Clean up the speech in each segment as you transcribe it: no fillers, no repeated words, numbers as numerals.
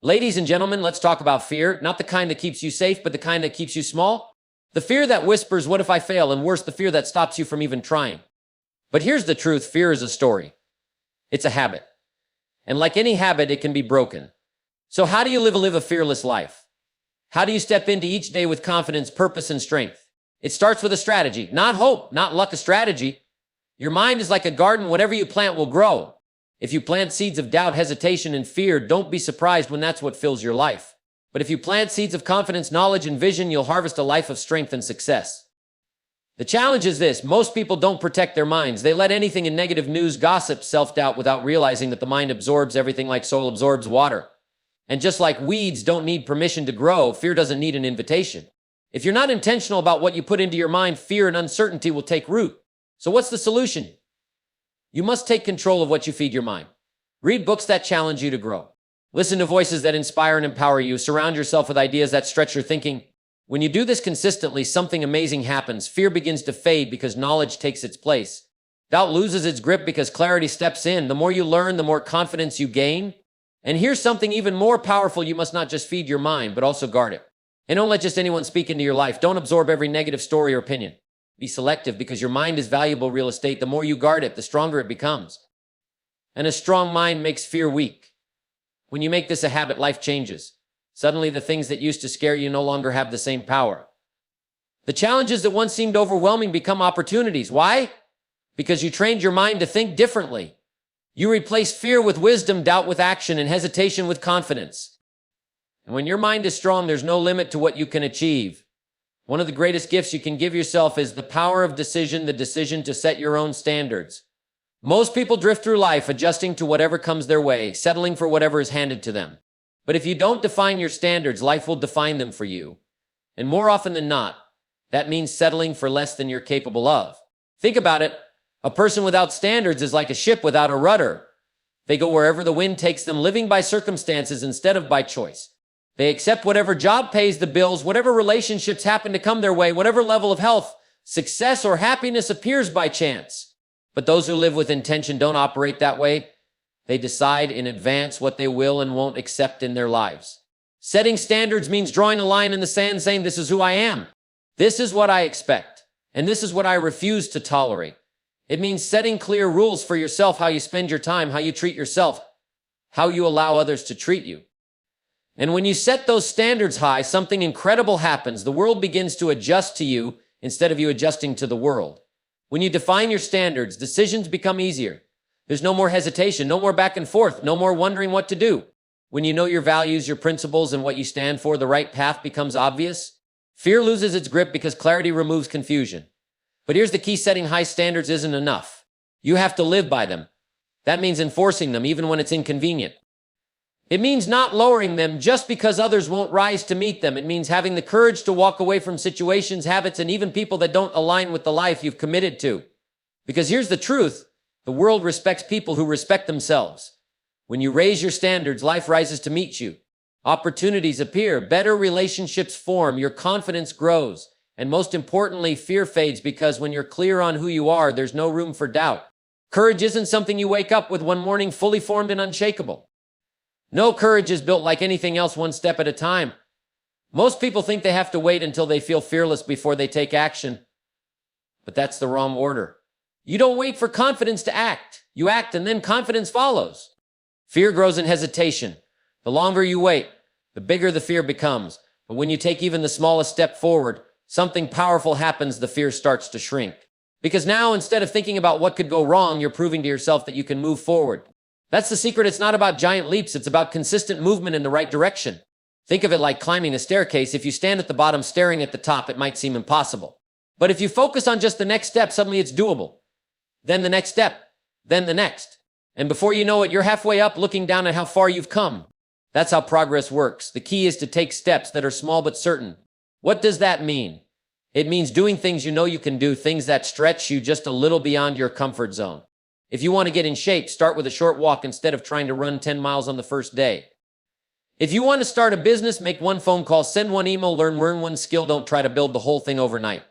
Ladies and gentlemen, let's talk about fear, not the kind that keeps you safe, but the kind that keeps you small. The fear that whispers, what if I fail? And worse, the fear that stops you from even trying. But here's the truth, fear is a story. It's a habit. And like any habit, it can be broken. So how do you live a fearless life? How do you step into each day with confidence, purpose, and strength? It starts with a strategy, not hope, not luck, a strategy. Your mind is like a garden. Whatever you plant will grow. If you plant seeds of doubt, hesitation, and fear, don't be surprised when that's what fills your life. But if you plant seeds of confidence, knowledge, and vision, you'll harvest a life of strength and success. The challenge is this: most people don't protect their minds. They let anything in negative news, gossip, self-doubt without realizing that the mind absorbs everything like soil absorbs water. And just like weeds don't need permission to grow, fear doesn't need an invitation. If you're not intentional about what you put into your mind, fear and uncertainty will take root. So what's the solution? You must take control of what you feed your mind. Read books that challenge you to grow. Listen to voices that inspire and empower you. Surround yourself with ideas that stretch your thinking. When you do this consistently, something amazing happens. Fear begins to fade because knowledge takes its place. Doubt loses its grip because clarity steps in. The more you learn, the more confidence you gain. And here's something even more powerful: you must not just feed your mind, but also guard it. And don't let just anyone speak into your life. Don't absorb every negative story or opinion. Be selective, because your mind is valuable real estate. The more you guard it, the stronger it becomes. And a strong mind makes fear weak. When you make this a habit, life changes. Suddenly, the things that used to scare you no longer have the same power. The challenges that once seemed overwhelming become opportunities. Why? Because you trained your mind to think differently. You replace fear with wisdom, doubt with action, and hesitation with confidence. And when your mind is strong, there's no limit to what you can achieve. One of the greatest gifts you can give yourself is the power of decision, the decision to set your own standards. Most people drift through life adjusting to whatever comes their way, settling for whatever is handed to them. But if you don't define your standards, life will define them for you. And more often than not, that means settling for less than you're capable of. Think about it. A person without standards is like a ship without a rudder. They go wherever the wind takes them, living by circumstances instead of by choice. They accept whatever job pays the bills, whatever relationships happen to come their way, whatever level of health, success, or happiness appears by chance. But those who live with intention don't operate that way. They decide in advance what they will and won't accept in their lives. Setting standards means drawing a line in the sand, saying, this is who I am. This is what I expect. And this is what I refuse to tolerate. It means setting clear rules for yourself: how you spend your time, how you treat yourself, how you allow others to treat you. And when you set those standards high, something incredible happens. The world begins to adjust to you instead of you adjusting to the world. When you define your standards, decisions become easier. There's no more hesitation, no more back and forth, no more wondering what to do. When you know your values, your principles, and what you stand for, the right path becomes obvious. Fear loses its grip because clarity removes confusion. But here's the key: setting high standards isn't enough. You have to live by them. That means enforcing them even when it's inconvenient. It means not lowering them just because others won't rise to meet them. It means having the courage to walk away from situations, habits, and even people that don't align with the life you've committed to. Because here's the truth: the world respects people who respect themselves. When you raise your standards, life rises to meet you. Opportunities appear, better relationships form, your confidence grows, and most importantly, fear fades, because when you're clear on who you are, there's no room for doubt. Courage isn't something you wake up with one morning fully formed and unshakable. No, courage is built like anything else, one step at a time. Most people think they have to wait until they feel fearless before they take action. But that's the wrong order. You don't wait for confidence to act. You act, and then confidence follows. Fear grows in hesitation. The longer you wait, the bigger the fear becomes. But when you take even the smallest step forward, something powerful happens. The fear starts to shrink. Because now, instead of thinking about what could go wrong, you're proving to yourself that you can move forward. That's the secret. It's not about giant leaps. It's about consistent movement in the right direction. Think of it like climbing a staircase. If you stand at the bottom staring at the top, it might seem impossible. But if you focus on just the next step, suddenly it's doable. Then the next step, then the next. And before you know it, you're halfway up, looking down at how far you've come. That's how progress works. The key is to take steps that are small but certain. What does that mean? It means doing things you know you can do, things that stretch you just a little beyond your comfort zone. If you want to get in shape, start with a short walk instead of trying to run 10 miles on the first day. If you want to start a business, make one phone call, send one email, learn one skill. Don't try to build the whole thing overnight.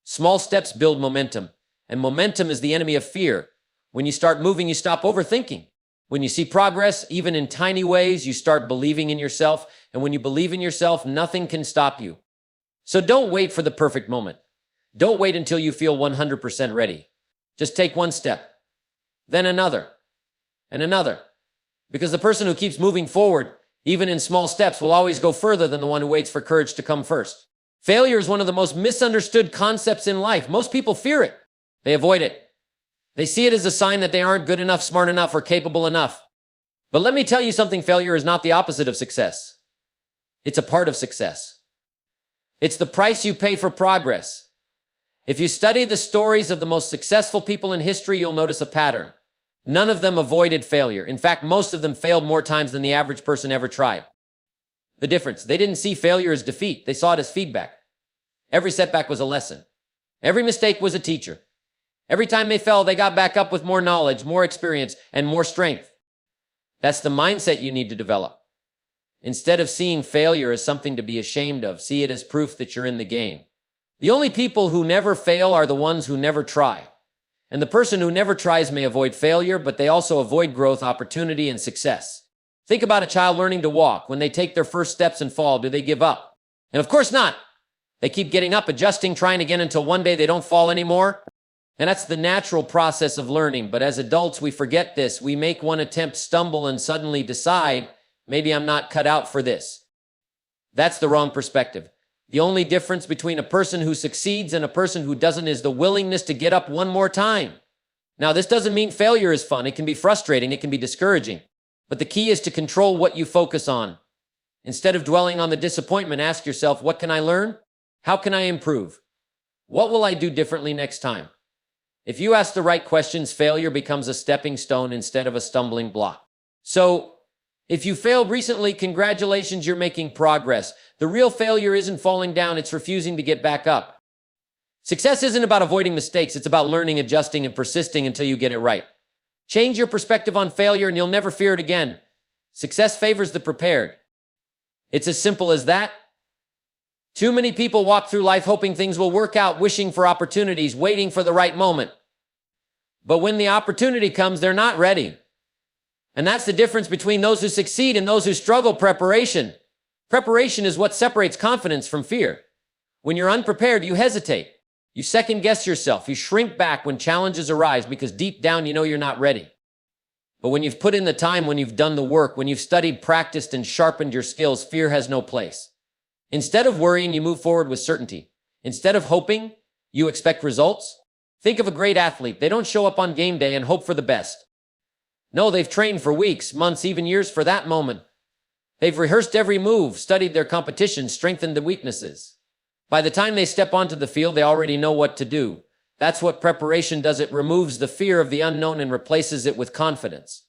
Small steps build momentum, and momentum is the enemy of fear. When you start moving, you stop overthinking. When you see progress, even in tiny ways, you start believing in yourself. And when you believe in yourself, nothing can stop you. So don't wait for the perfect moment. Don't wait until you feel 100% ready. Just take one step, then another, and another. Because the person who keeps moving forward, even in small steps, will always go further than the one who waits for courage to come first. Failure is one of the most misunderstood concepts in life. Most people fear it. They avoid it. They see it as a sign that they aren't good enough, smart enough, or capable enough. But let me tell you something, failure is not the opposite of success. It's a part of success. It's the price you pay for progress. If you study the stories of the most successful people in history, you'll notice a pattern. None of them avoided failure. In fact, most of them failed more times than the average person ever tried. The difference, they didn't see failure as defeat. They saw it as feedback. Every setback was a lesson. Every mistake was a teacher. Every time they fell, they got back up with more knowledge, more experience, and more strength. That's the mindset you need to develop. Instead of seeing failure as something to be ashamed of, see it as proof that you're in the game. The only people who never fail are the ones who never try. And the person who never tries may avoid failure, but they also avoid growth, opportunity, and success. Think about a child learning to walk. When they take their first steps and fall, do they give up? And of course not. They keep getting up, adjusting, trying again until one day they don't fall anymore. And that's the natural process of learning. But as adults, we forget this. We make one attempt, stumble, and suddenly decide, maybe I'm not cut out for this. That's the wrong perspective. The only difference between a person who succeeds and a person who doesn't is the willingness to get up one more time. Now, this doesn't mean failure is fun. It can be frustrating. It can be discouraging. But the key is to control what you focus on. Instead of dwelling on the disappointment, ask yourself, what can I learn? How can I improve? What will I do differently next time? If you ask the right questions, failure becomes a stepping stone instead of a stumbling block. So, if you failed recently, congratulations, you're making progress. The real failure isn't falling down, it's refusing to get back up. Success isn't about avoiding mistakes, it's about learning, adjusting, and persisting until you get it right. Change your perspective on failure and you'll never fear it again. Success favors the prepared. It's as simple as that. Too many people walk through life hoping things will work out, wishing for opportunities, waiting for the right moment. But when the opportunity comes, they're not ready. And that's the difference between those who succeed and those who struggle. Preparation. Preparation is what separates confidence from fear. When you're unprepared, you hesitate. You second guess yourself. You shrink back when challenges arise because deep down you know you're not ready. But when you've put in the time, when you've done the work, when you've studied, practiced, and sharpened your skills, fear has no place. Instead of worrying, you move forward with certainty. Instead of hoping, you expect results. Think of a great athlete. They don't show up on game day and hope for the best. No, they've trained for weeks, months, even years for that moment. They've rehearsed every move, studied their competition, strengthened the weaknesses. By the time they step onto the field, they already know what to do. That's what preparation does. It removes the fear of the unknown and replaces it with confidence.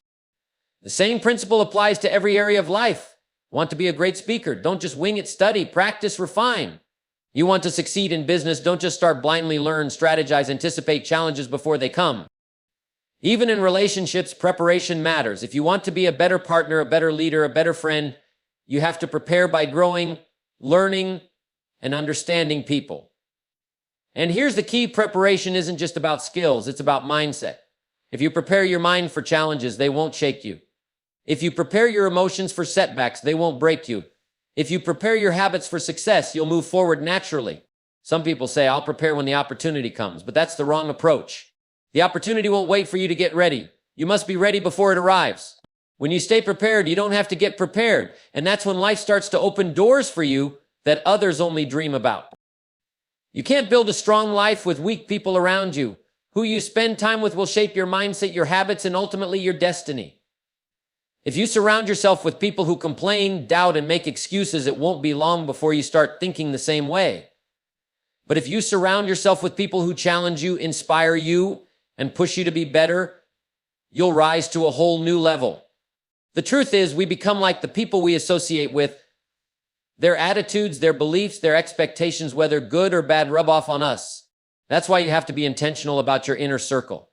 The same principle applies to every area of life. Want to be a great speaker? Don't just wing it, study, practice, refine. You want to succeed in business? Don't just start blindly, learn, strategize, anticipate challenges before they come. Even in relationships, preparation matters. If you want to be a better partner, a better leader, a better friend, you have to prepare by growing, learning, and understanding people. And here's the key: preparation isn't just about skills, it's about mindset. If you prepare your mind for challenges, they won't shake you. If you prepare your emotions for setbacks, they won't break you. If you prepare your habits for success, you'll move forward naturally. Some people say, I'll prepare when the opportunity comes, but that's the wrong approach. The opportunity won't wait for you to get ready. You must be ready before it arrives. When you stay prepared, you don't have to get prepared. And that's when life starts to open doors for you that others only dream about. You can't build a strong life with weak people around you. Who you spend time with will shape your mindset, your habits, and ultimately your destiny. If you surround yourself with people who complain, doubt, and make excuses, it won't be long before you start thinking the same way. But if you surround yourself with people who challenge you, inspire you, and push you to be better, you'll rise to a whole new level. The truth is, we become like the people we associate with. Their attitudes, their beliefs, their expectations, whether good or bad, rub off on us. That's why you have to be intentional about your inner circle.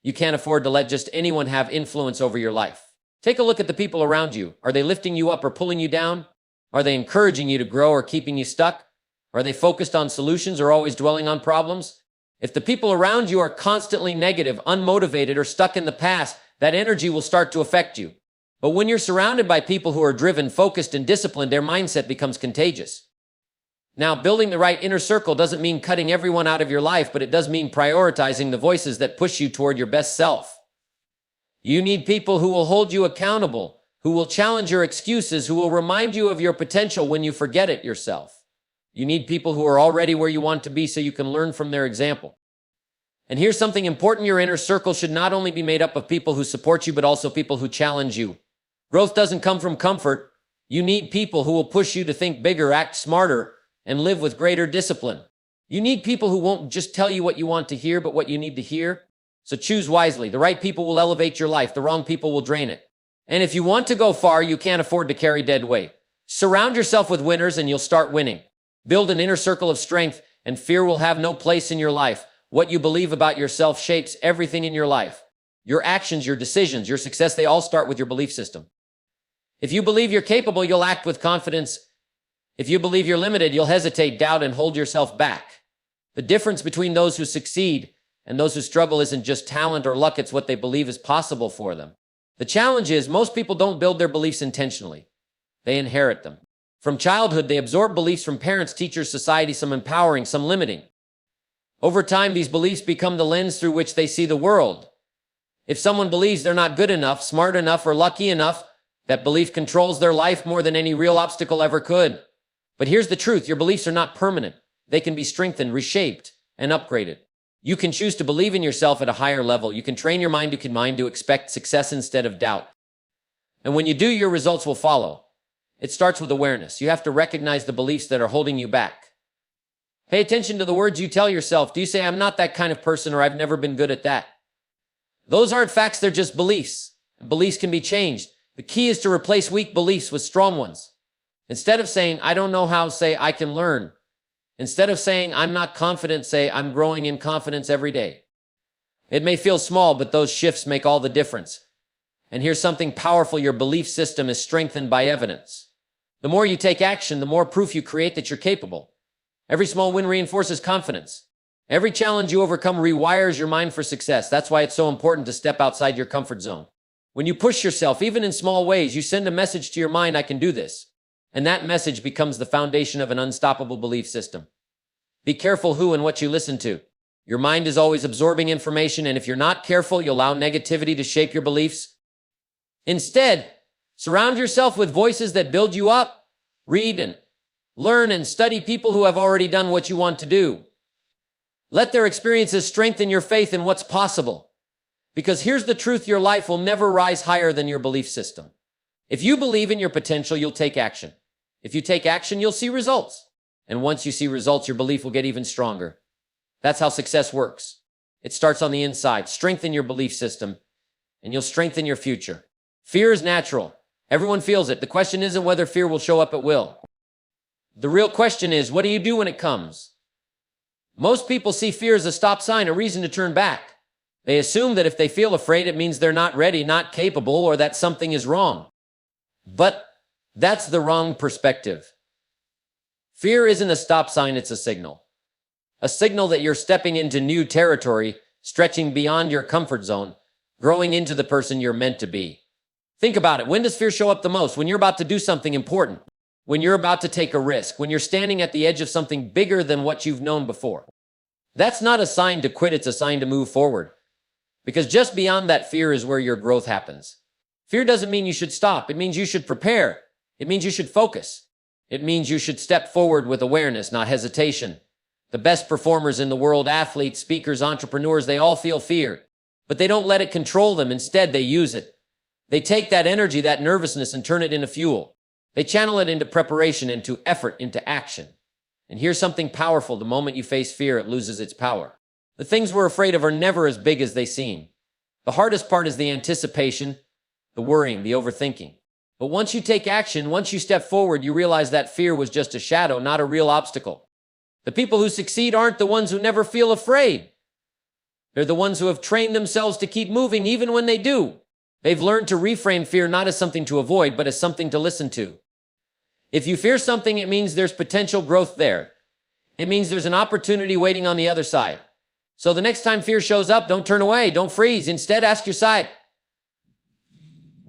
You can't afford to let just anyone have influence over your life. Take a look at the people around you. Are they lifting you up or pulling you down? Are they encouraging you to grow or keeping you stuck? Are they focused on solutions or always dwelling on problems? If the people around you are constantly negative, unmotivated, or stuck in the past, That energy will start to affect you. But when you're surrounded by people who are driven, focused, and disciplined, their mindset becomes contagious. Now, building the right inner circle doesn't mean cutting everyone out of your life, but it does mean prioritizing the voices that push you toward your best self. You need people who will hold you accountable, who will challenge your excuses, who will remind you of your potential when you forget it yourself. You need people who are already where you want to be so you can learn from their example. And here's something important. Your inner circle should not only be made up of people who support you, but also people who challenge you. Growth doesn't come from comfort. You need people who will push you to think bigger, act smarter, and live with greater discipline. You need people who won't just tell you what you want to hear, but what you need to hear. So choose wisely. The right people will elevate your life. The wrong people will drain it. And if you want to go far, you can't afford to carry dead weight. Surround yourself with winners and you'll start winning. Build an inner circle of strength and fear will have no place in your life. What you believe about yourself shapes everything in your life. Your actions, your decisions, your success, they all start with your belief system. If you believe you're capable, you'll act with confidence. If you believe you're limited, you'll hesitate, doubt, and hold yourself back. The difference between those who succeed and those who struggle isn't just talent or luck, it's what they believe is possible for them. The challenge is most people don't build their beliefs intentionally. They inherit them. From childhood, they absorb beliefs from parents, teachers, society, some empowering, some limiting. Over time, these beliefs become the lens through which they see the world. If someone believes they're not good enough, smart enough, or lucky enough, that belief controls their life more than any real obstacle ever could. But here's the truth. Your beliefs are not permanent. They can be strengthened, reshaped, and upgraded. You can choose to believe in yourself at a higher level. You can train your mind to expect success instead of doubt. And when you do, your results will follow. It starts with awareness. You have to recognize the beliefs that are holding you back. Pay attention to the words you tell yourself. Do you say, I'm not that kind of person, or I've never been good at that? Those aren't facts, they're just beliefs. Beliefs can be changed. The key is to replace weak beliefs with strong ones. Instead of saying, I don't know how, say, I can learn. Instead of saying, I'm not confident, say, I'm growing in confidence every day. It may feel small, but those shifts make all the difference. And here's something powerful. Your belief system is strengthened by evidence. The more you take action, the more proof you create that you're capable. Every small win reinforces confidence. Every challenge you overcome rewires your mind for success. That's why it's so important to step outside your comfort zone. When you push yourself, even in small ways, you send a message to your mind, I can do this. And that message becomes the foundation of an unstoppable belief system. Be careful who and what you listen to. Your mind is always absorbing information, and if you're not careful, you'll allow negativity to shape your beliefs. Instead, surround yourself with voices that build you up. Read and learn and study people who have already done what you want to do. Let their experiences strengthen your faith in what's possible. Because here's the truth, your life will never rise higher than your belief system. If you believe in your potential, you'll take action. If you take action, you'll see results. And once you see results, your belief will get even stronger. That's how success works. It starts on the inside. Strengthen your belief system, and you'll strengthen your future. Fear is natural. Everyone feels it. The question isn't whether fear will show up, it will. The real question is, what do you do when it comes? Most people see fear as a stop sign, a reason to turn back. They assume that if they feel afraid, it means they're not ready, not capable, or that something is wrong. But that's the wrong perspective. Fear isn't a stop sign, it's a signal. A signal that you're stepping into new territory, stretching beyond your comfort zone, growing into the person you're meant to be. Think about it. When does fear show up the most? When you're about to do something important. When you're about to take a risk. When you're standing at the edge of something bigger than what you've known before. That's not a sign to quit, it's a sign to move forward. Because just beyond that fear is where your growth happens. Fear doesn't mean you should stop. It means you should prepare. It means you should focus. It means you should step forward with awareness, not hesitation. The best performers in the world, athletes, speakers, entrepreneurs, they all feel fear. But they don't let it control them. Instead, they use it. They take that energy, that nervousness, and turn it into fuel. They channel it into preparation, into effort, into action. And here's something powerful. The moment you face fear, it loses its power. The things we're afraid of are never as big as they seem. The hardest part is the anticipation, the worrying, the overthinking. But once you take action, once you step forward, you realize that fear was just a shadow, not a real obstacle. The people who succeed aren't the ones who never feel afraid. They're the ones who have trained themselves to keep moving even when they do. They've learned to reframe fear not as something to avoid, but as something to listen to. If you fear something, it means there's potential growth there. It means there's an opportunity waiting on the other side. So the next time fear shows up, don't turn away, don't freeze. Instead, ask your side,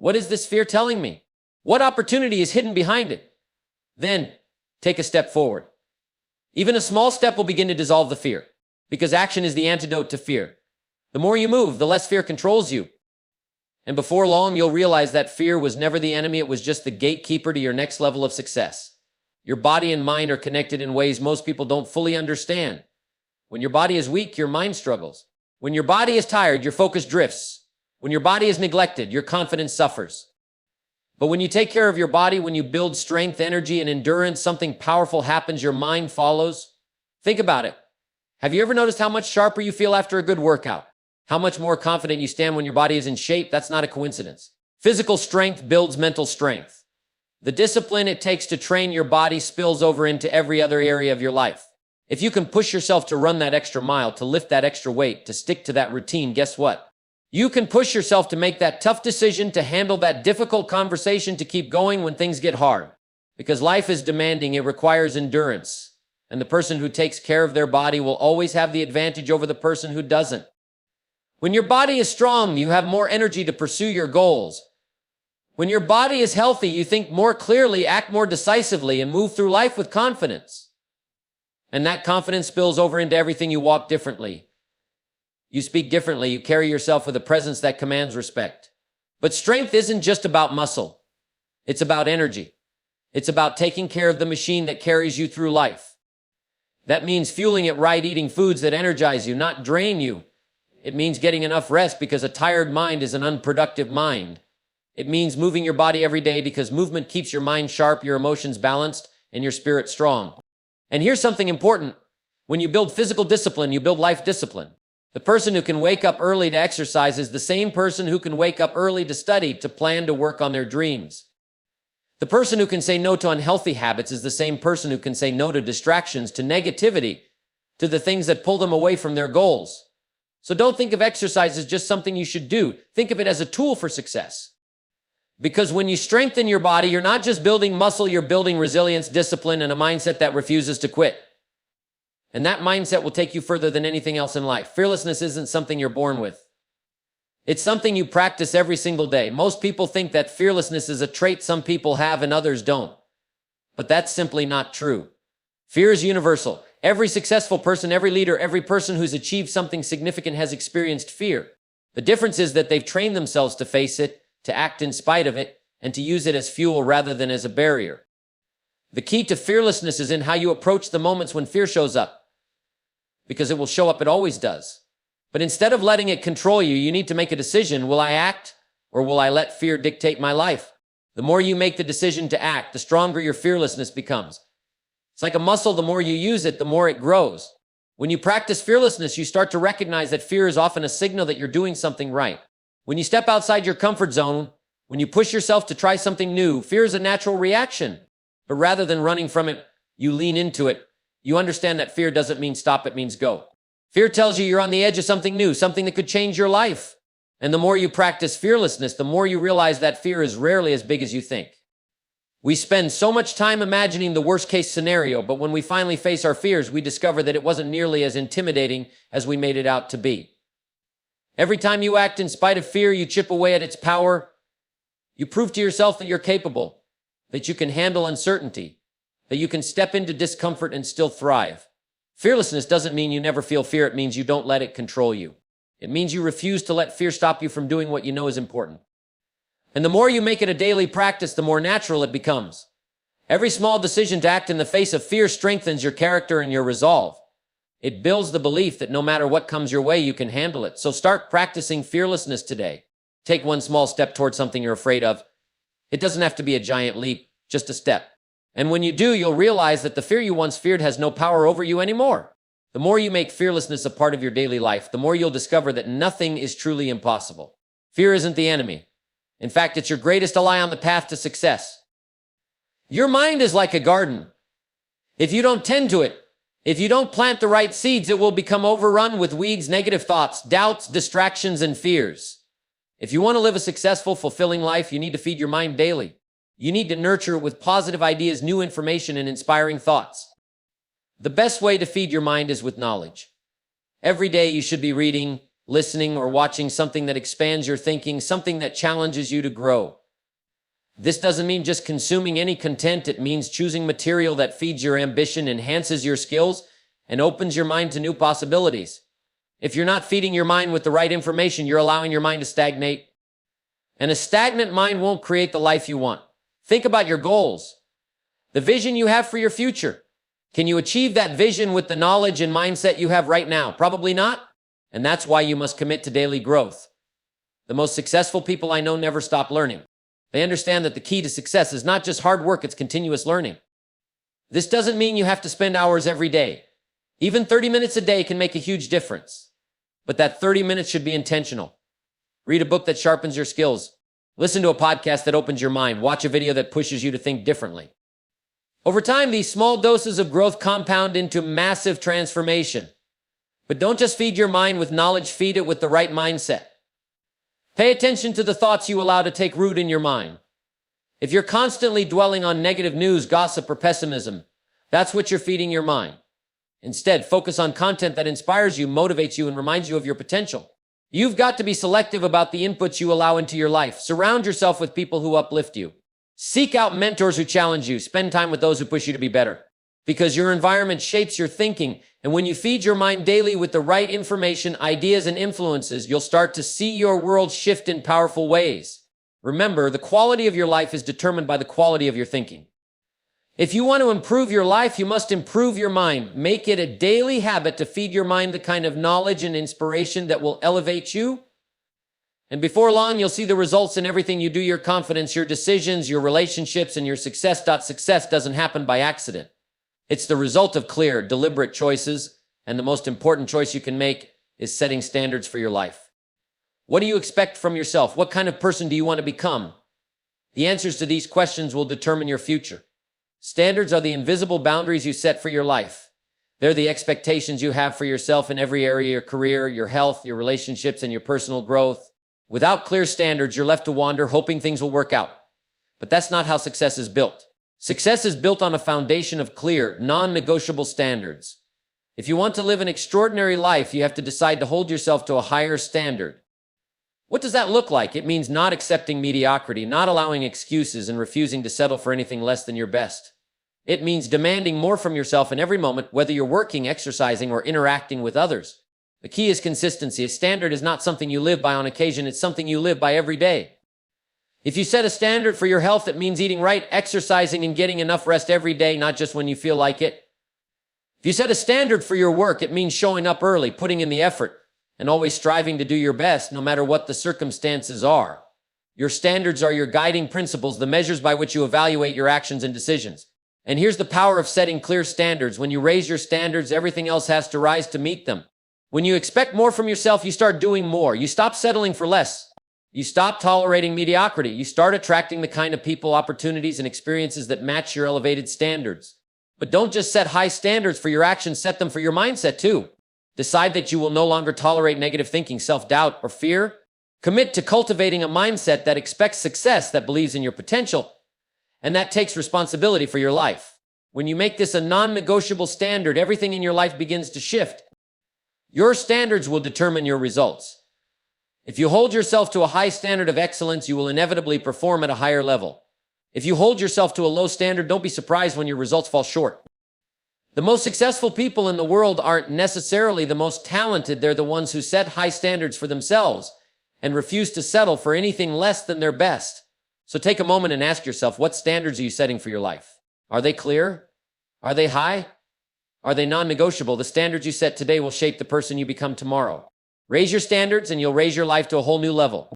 What is this fear telling me? What opportunity is hidden behind it? Then, take a step forward. Even a small step will begin to dissolve the fear, because action is the antidote to fear. The more you move, the less fear controls you. And before long, you'll realize that fear was never the enemy, it was just the gatekeeper to your next level of success. Your body and mind are connected in ways most people don't fully understand. When your body is weak, your mind struggles. When your body is tired, your focus drifts. When your body is neglected, your confidence suffers. But when you take care of your body, when you build strength, energy, and endurance, something powerful happens, your mind follows. Think about it. Have you ever noticed how much sharper you feel after a good workout? How much more confident you stand when your body is in shape? That's not a coincidence. Physical strength builds mental strength. The discipline it takes to train your body spills over into every other area of your life. If you can push yourself to run that extra mile, to lift that extra weight, to stick to that routine, guess what? You can push yourself to make that tough decision, to handle that difficult conversation, to keep going when things get hard. Because life is demanding, it requires endurance. And the person who takes care of their body will always have the advantage over the person who doesn't. When your body is strong, you have more energy to pursue your goals. When your body is healthy, you think more clearly, act more decisively, and move through life with confidence. And that confidence spills over into everything. You walk differently. You speak differently. You carry yourself with a presence that commands respect. But strength isn't just about muscle. It's about energy. It's about taking care of the machine that carries you through life. That means fueling it right, eating foods that energize you, not drain you. It means getting enough rest, because a tired mind is an unproductive mind. It means moving your body every day, because movement keeps your mind sharp, your emotions balanced, and your spirit strong. And here's something important. When you build physical discipline, you build life discipline. The person who can wake up early to exercise is the same person who can wake up early to study, to plan, to work on their dreams. The person who can say no to unhealthy habits is the same person who can say no to distractions, to negativity, to the things that pull them away from their goals. So don't think of exercise as just something you should do. Think of it as a tool for success. Because when you strengthen your body, you're not just building muscle, you're building resilience, discipline, and a mindset that refuses to quit. And that mindset will take you further than anything else in life. Fearlessness isn't something you're born with. It's something you practice every single day. Most people think that fearlessness is a trait some people have and others don't. But that's simply not true. Fear is universal. Every successful person, every leader, every person who's achieved something significant has experienced fear. The difference is that they've trained themselves to face it, to act in spite of it, and to use it as fuel rather than as a barrier. The key to fearlessness is in how you approach the moments when fear shows up. Because it will show up, it always does. But instead of letting it control you, you need to make a decision. Will I act, or will I let fear dictate my life? The more you make the decision to act, the stronger your fearlessness becomes. It's like a muscle. The more you use it, the more it grows. When you practice fearlessness, you start to recognize that fear is often a signal that you're doing something right. When you step outside your comfort zone, when you push yourself to try something new, fear is a natural reaction. But rather than running from it, you lean into it. You understand that fear doesn't mean stop, it means go. Fear tells you you're on the edge of something new, something that could change your life. And the more you practice fearlessness, the more you realize that fear is rarely as big as you think. We spend so much time imagining the worst-case scenario, but when we finally face our fears, we discover that it wasn't nearly as intimidating as we made it out to be. Every time you act in spite of fear, you chip away at its power. You prove to yourself that you're capable, that you can handle uncertainty, that you can step into discomfort and still thrive. Fearlessness doesn't mean you never feel fear. It means you don't let it control you. It means you refuse to let fear stop you from doing what you know is important. And the more you make it a daily practice, the more natural it becomes. Every small decision to act in the face of fear strengthens your character and your resolve. It builds the belief that no matter what comes your way, you can handle it. So start practicing fearlessness today. Take one small step towards something you're afraid of. It doesn't have to be a giant leap, just a step. And when you do, you'll realize that the fear you once feared has no power over you anymore. The more you make fearlessness a part of your daily life, the more you'll discover that nothing is truly impossible. Fear isn't the enemy. In fact, it's your greatest ally on the path to success. Your mind is like a garden. If you don't tend to it, if you don't plant the right seeds, it will become overrun with weeds, negative thoughts, doubts, distractions, and fears. If you want to live a successful, fulfilling life, you need to feed your mind daily. You need to nurture it with positive ideas, new information, and inspiring thoughts. The best way to feed your mind is with knowledge. Every day you should be reading, listening, or watching something that expands your thinking, something that challenges you to grow. This doesn't mean just consuming any content. It means choosing material that feeds your ambition, enhances your skills, and opens your mind to new possibilities. If you're not feeding your mind with the right information, you're allowing your mind to stagnate. And a stagnant mind won't create the life you want. Think about your goals, the vision you have for your future. Can you achieve that vision with the knowledge and mindset you have right now? Probably not. And that's why you must commit to daily growth. The most successful people I know never stop learning. They understand that the key to success is not just hard work, it's continuous learning. This doesn't mean you have to spend hours every day. Even 30 minutes a day can make a huge difference. But that 30 minutes should be intentional. Read a book that sharpens your skills. Listen to a podcast that opens your mind. Watch a video that pushes you to think differently. Over time, these small doses of growth compound into massive transformation. But don't just feed your mind with knowledge, feed it with the right mindset. Pay attention to the thoughts you allow to take root in your mind. If you're constantly dwelling on negative news, gossip, or pessimism, that's what you're feeding your mind. Instead, focus on content that inspires you, motivates you, and reminds you of your potential. You've got to be selective about the inputs you allow into your life. Surround yourself with people who uplift you. Seek out mentors who challenge you. Spend time with those who push you to be better. Because your environment shapes your thinking, and when you feed your mind daily with the right information, ideas, and influences, you'll start to see your world shift in powerful ways. Remember, the quality of your life is determined by the quality of your thinking. If you want to improve your life, you must improve your mind. Make it a daily habit to feed your mind the kind of knowledge and inspiration that will elevate you. And before long, you'll see the results in everything you do, your confidence, your decisions, your relationships, and your success. Success doesn't happen by accident. It's the result of clear, deliberate choices, and the most important choice you can make is setting standards for your life. What do you expect from yourself? What kind of person do you want to become? The answers to these questions will determine your future. Standards are the invisible boundaries you set for your life. They're the expectations you have for yourself in every area, your career, your health, your relationships, and your personal growth. Without clear standards, you're left to wander, hoping things will work out. But that's not how success is built. Success is built on a foundation of clear, non-negotiable standards. If you want to live an extraordinary life, you have to decide to hold yourself to a higher standard. What does that look like? It means not accepting mediocrity, not allowing excuses, and refusing to settle for anything less than your best. It means demanding more from yourself in every moment, whether you're working, exercising, or interacting with others. The key is consistency. A standard is not something you live by on occasion, it's something you live by every day. If you set a standard for your health, it means eating right, exercising, and getting enough rest every day, not just when you feel like it. If you set a standard for your work, it means showing up early, putting in the effort, and always striving to do your best, no matter what the circumstances are. Your standards are your guiding principles, the measures by which you evaluate your actions and decisions. And here's the power of setting clear standards. When you raise your standards, everything else has to rise to meet them. When you expect more from yourself, you start doing more. You stop settling for less. You stop tolerating mediocrity. You start attracting the kind of people, opportunities, and experiences that match your elevated standards. But don't just set high standards for your actions, set them for your mindset too. Decide that you will no longer tolerate negative thinking, self-doubt, or fear. Commit to cultivating a mindset that expects success, that believes in your potential, and that takes responsibility for your life. When you make this a non-negotiable standard, everything in your life begins to shift. Your standards will determine your results. If you hold yourself to a high standard of excellence, you will inevitably perform at a higher level. If you hold yourself to a low standard, don't be surprised when your results fall short. The most successful people in the world aren't necessarily the most talented. They're the ones who set high standards for themselves and refuse to settle for anything less than their best. So take a moment and ask yourself, what standards are you setting for your life? Are they clear? Are they high? Are they non-negotiable? The standards you set today will shape the person you become tomorrow. Raise your standards and you'll raise your life to a whole new level.